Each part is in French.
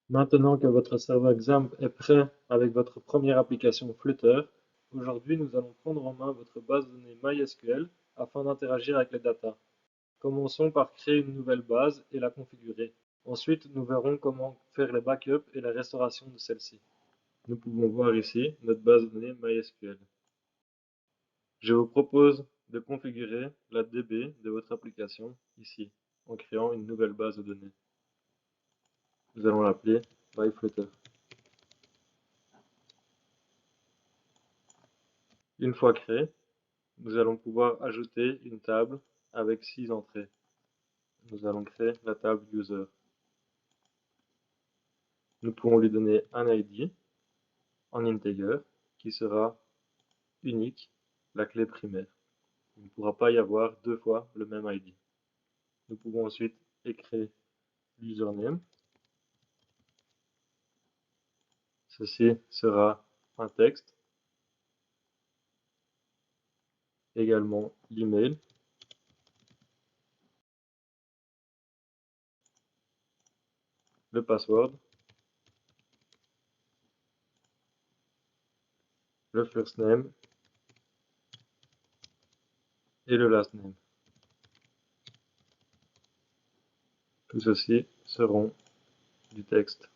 Maintenant que votre serveur XAMPP est prêt avec votre première application Flutter, aujourd'hui nous allons prendre en main votre base de données MySQL afin d'interagir avec les datas. Commençons par créer une nouvelle base et la configurer. Ensuite, nous verrons comment faire les backups et la restauration de celle-ci. Nous pouvons voir ici notre base de données MySQL. Je vous propose de configurer la DB de votre application ici, en créant une nouvelle base de données. Nous allons l'appeler MyFlutter. Une fois créée, nous allons pouvoir ajouter une table avec 6 entrées. Nous allons créer la table User. Nous pouvons lui donner un ID en integer qui sera unique, la clé primaire. Il ne pourra pas y avoir deux fois le même ID. Nous pouvons ensuite écrire l'username. Ceci sera un texte. Également l'email. Le password. Le first name. Et le last name. Tout ceci seront du texte.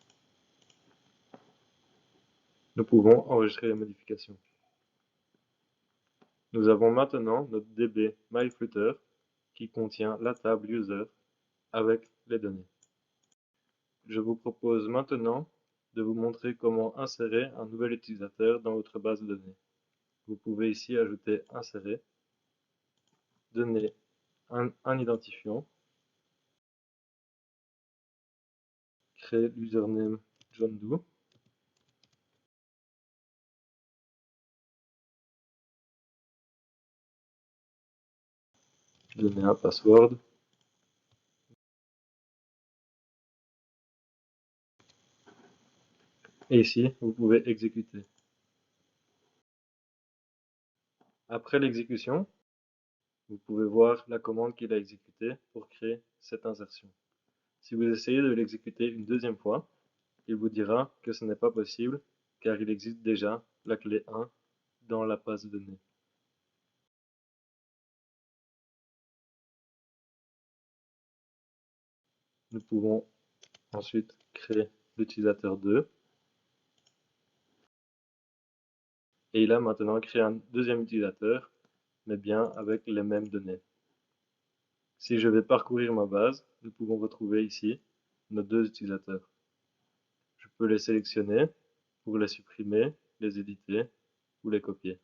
Nous pouvons enregistrer les modifications. Nous avons maintenant notre DB MyFlutter qui contient la table User avec les données. Je vous propose maintenant de vous montrer comment insérer un nouvel utilisateur dans votre base de données. Vous pouvez ici ajouter Insérer, donner un identifiant, créer l'username John Doe, donner un password, et ici vous pouvez exécuter. Après l'exécution, vous pouvez voir la commande qu'il a exécutée pour créer cette insertion. Si vous essayez de l'exécuter une deuxième fois, il vous dira que ce n'est pas possible car il existe déjà la clé 1 dans la base de données. Nous pouvons ensuite créer l'utilisateur 2 et il a maintenant créé un deuxième utilisateur mais bien avec les mêmes données. Si je vais parcourir ma base, nous pouvons retrouver ici nos deux utilisateurs. Je peux les sélectionner pour les supprimer, les éditer ou les copier.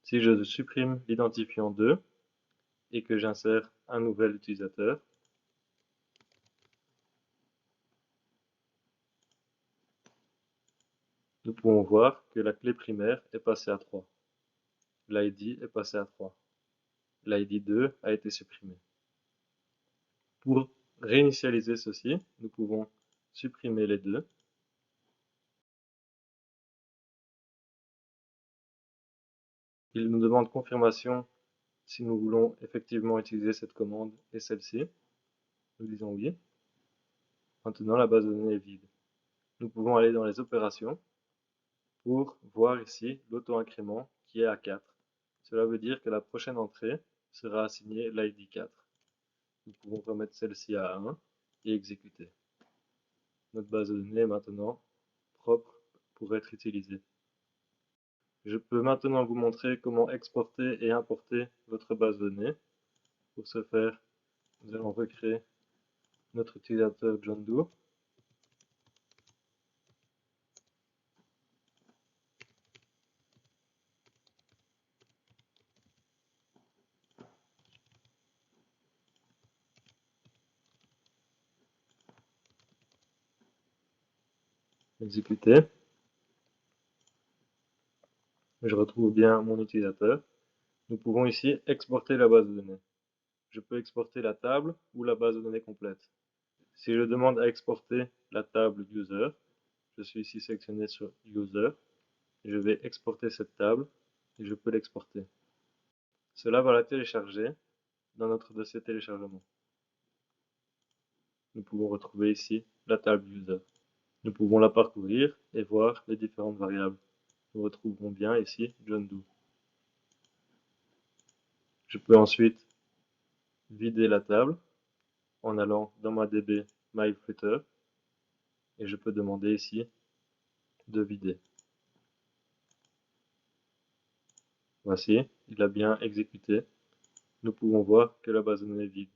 Si je supprime l'identifiant 2 et que j'insère un nouvel utilisateur, nous pouvons voir que la clé primaire est passée à 3. L'ID est passé à 3. L'ID 2 a été supprimé. Pour réinitialiser ceci, nous pouvons supprimer les deux. Il nous demande confirmation si nous voulons effectivement utiliser cette commande et celle-ci. Nous disons oui. Maintenant, la base de données est vide. Nous pouvons aller dans les opérations pour voir ici l'auto-incrément qui est à 4. Cela veut dire que la prochaine entrée sera assignée l'ID 4. Nous pouvons remettre celle-ci à 1 et exécuter. Notre base de données est maintenant propre pour être utilisée. Je peux maintenant vous montrer comment exporter et importer votre base de données. Pour ce faire, nous allons recréer notre utilisateur John Doe. Exécuter. Je retrouve bien mon utilisateur. Nous pouvons ici exporter la base de données. Je peux exporter la table ou la base de données complète. Si je demande à exporter la table User, je suis ici sélectionné sur User. Je vais exporter cette table et je peux l'exporter. Cela va la télécharger dans notre dossier téléchargement. nous pouvons retrouver ici la table user. Nous pouvons la parcourir et voir les différentes variables. Nous retrouverons bien ici John Doe. Je peux ensuite vider la table en allant dans ma DB MyFooter et je peux demander ici de vider. Voici, il a bien exécuté. Nous pouvons voir que la base de données est vide.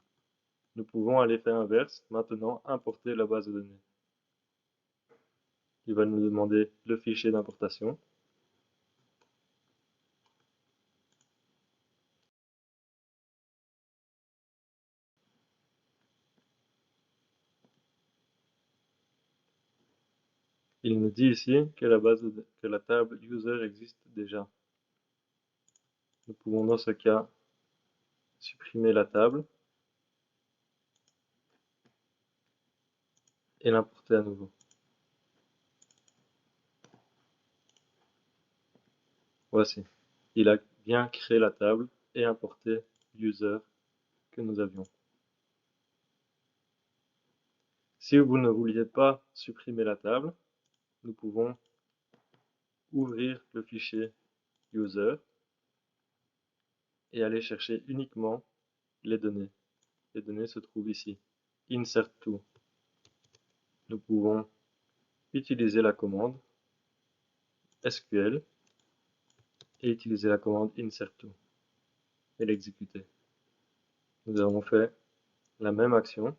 Nous pouvons à l'effet inverse maintenant importer la base de données. Il va nous demander le fichier d'importation. Il nous dit ici que la table user existe déjà. Nous pouvons dans ce cas supprimer la table et l'importer à nouveau. Voici, il a bien créé la table et importé user que nous avions. Si vous ne vouliez pas supprimer la table, nous pouvons ouvrir le fichier user et aller chercher uniquement les données. Les données se trouvent ici. Insert to. Nous pouvons utiliser la commande SQL et utiliser la commande insert to et l'exécuter. Nous avons fait la même action,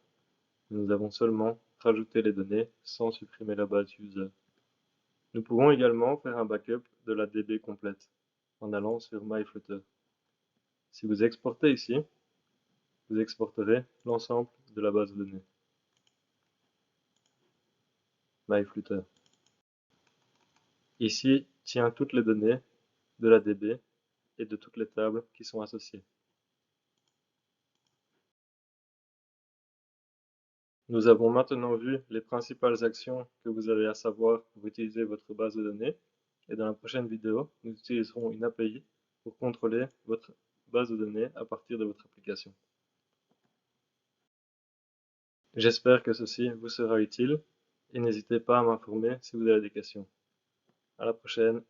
mais nous avons seulement rajouté les données sans supprimer la base user. Nous pouvons également faire un backup de la DB complète en allant sur MyFooter. Si vous exportez ici, vous exporterez l'ensemble de la base de données. MyFooter. Ici tient toutes les données de la DB et de toutes les tables qui sont associées. Nous avons maintenant vu les principales actions que vous avez à savoir pour utiliser votre base de données, et dans la prochaine vidéo, nous utiliserons une API pour contrôler votre base de données à partir de votre application. J'espère que ceci vous sera utile et n'hésitez pas à m'informer si vous avez des questions. À la prochaine!